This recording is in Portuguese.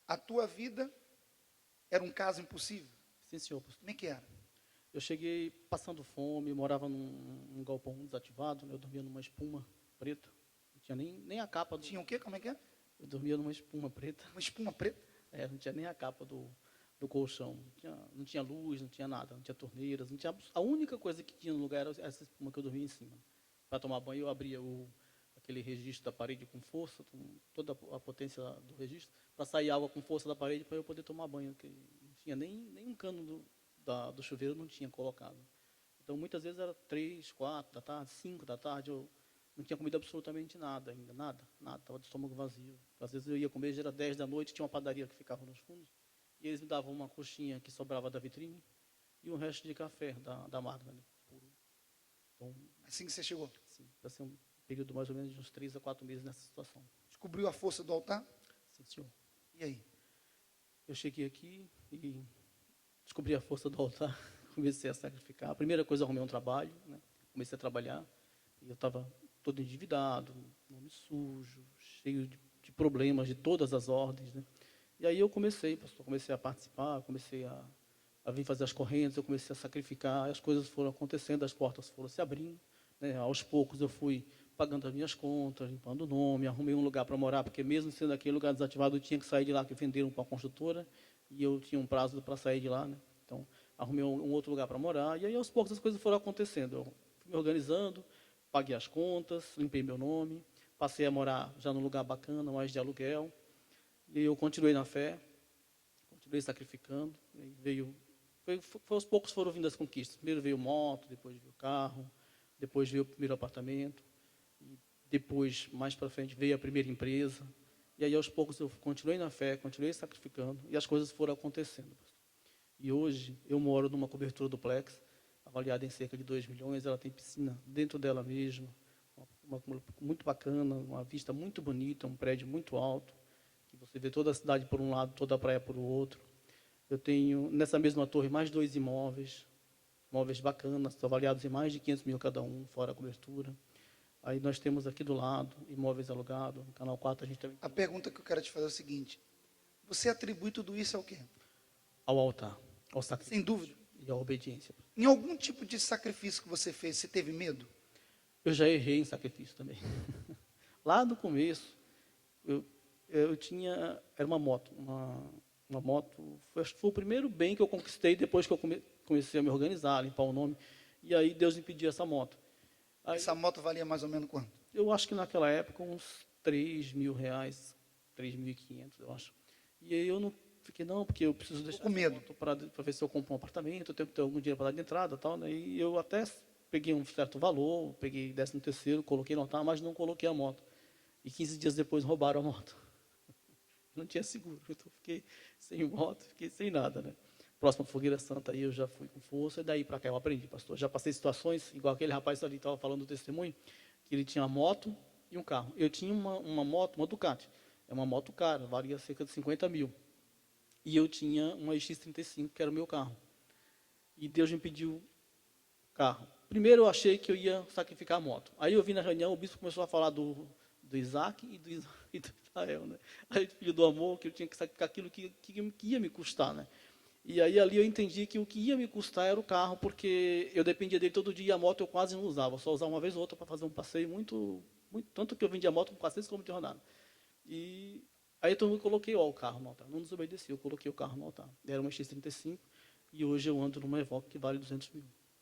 A tua vida era um caso impossível? Sim, senhor, pastor. Como é que era? Eu cheguei passando fome, morava num galpão desativado, né? Eu dormia numa espuma preta. Não tinha nem a capa do. Tinha o quê? Como é que é? Eu dormia numa espuma preta. Uma espuma preta? Não tinha nem a capa do colchão. Não tinha luz, não tinha nada, não tinha torneiras, não tinha. A única coisa que tinha no lugar era essa espuma que eu dormia em cima. Para tomar banho, eu abria aquele registro da parede com força, com toda a potência do registro, para sair água com força da parede para eu poder tomar banho. Que não tinha nem um cano do chuveiro, não tinha colocado. Então, muitas vezes era 3, 4 da tarde, 5 da tarde, eu não tinha comido absolutamente nada ainda, nada, estava de estômago vazio. Às vezes eu ia comer, já era 10 da noite, tinha uma padaria que ficava nos fundos, e eles me davam uma coxinha que sobrava da vitrine e um resto de café da máquina, né, puro. Então, Assim que você chegou. sim, passei um período mais ou menos de uns 3 a 4 meses nessa situação. Descobriu a força do altar? Sim, senhor. E aí? Eu cheguei aqui e descobri a força do altar, comecei a sacrificar. A primeira coisa, arrumei um trabalho, né? Comecei a trabalhar, e eu estava todo endividado, nome sujo, cheio de problemas de todas as ordens, né? E aí eu comecei, pastor, comecei a participar, comecei a vir fazer as correntes, eu comecei a sacrificar, as coisas foram acontecendo, as portas foram se abrindo, né? Aos poucos eu fui pagando as minhas contas, limpando o nome, arrumei um lugar para morar, porque mesmo sendo aquele lugar desativado, eu tinha que sair de lá, que venderam para a construtora, e eu tinha um prazo para sair de lá, né? Então, arrumei um outro lugar para morar, e aí aos poucos as coisas foram acontecendo. Eu fui me organizando, paguei as contas, limpei meu nome, passei a morar já num lugar bacana, mais de aluguel, e eu continuei na fé, continuei sacrificando, e aos poucos foram vindo as conquistas. Primeiro veio moto, depois veio carro, depois veio o primeiro apartamento, e depois, mais para frente, veio a primeira empresa. E aí, aos poucos, eu continuei na fé, continuei sacrificando, e as coisas foram acontecendo. E hoje, eu moro numa cobertura duplex, avaliada em cerca de 2 milhões, ela tem piscina dentro dela mesma, muito bacana, uma vista muito bonita, um prédio muito alto, que você vê toda a cidade por um lado, toda a praia por outro. Eu tenho, nessa mesma torre, mais 2 imóveis bacanas, avaliados em mais de 500 mil cada um, fora a cobertura. Aí nós temos aqui do lado, imóveis alugados, no Canal 4 a gente também A tem pergunta que eu quero te fazer é o seguinte: você atribui tudo isso ao quê? ao altar, ao Sem sacrifício dúvida. e à obediência. Em algum tipo de sacrifício que você fez, você teve medo? Eu já errei em sacrifício também. Lá no começo, eu, eu tinha, era uma moto, uma moto, acho que foi o primeiro bem que eu conquistei depois que eu comecei a me organizar, limpar o nome, e aí Deus me pediu essa moto. Aí, Essa moto valia mais ou menos quanto? eu acho que naquela época uns R$ 3.000, 3.500, eu acho. E aí eu não fiquei, não, porque eu preciso Ficou deixar com essa medo. moto para ver se eu compro um apartamento, eu tenho que ter algum dinheiro para dar de entrada e tal, né? E eu até peguei um certo valor, peguei 13º, coloquei no altar, mas não coloquei a moto. E 15 dias depois roubaram a moto. Não tinha seguro, então fiquei sem moto, fiquei sem nada, né? Próxima Fogueira Santa aí eu já fui com força, e daí para cá eu aprendi, pastor. Já passei situações, igual aquele rapaz ali estava falando do testemunho, que ele tinha uma moto e um carro. Eu tinha uma moto, uma Ducati. É uma moto cara, valia cerca de 50 mil. E eu tinha uma X35, que era o meu carro. E Deus me pediu carro. Primeiro eu achei que eu ia sacrificar a moto. Aí eu vi na reunião, o bispo começou a falar do Isaac e do Israel, né? Aí filho do amor, que eu tinha que sacrificar aquilo que ia me custar, né? E aí ali eu entendi que o que ia me custar era o carro, porque eu dependia dele todo dia, e a moto eu quase não usava, só usava uma vez ou outra para fazer um passeio muito, tanto que eu vendia a moto com 400 km de rodada. E aí então eu coloquei o carro no altar, não desobedeci, eu coloquei o carro no altar. Era uma X35 e hoje eu ando numa Evoque que vale 200 mil.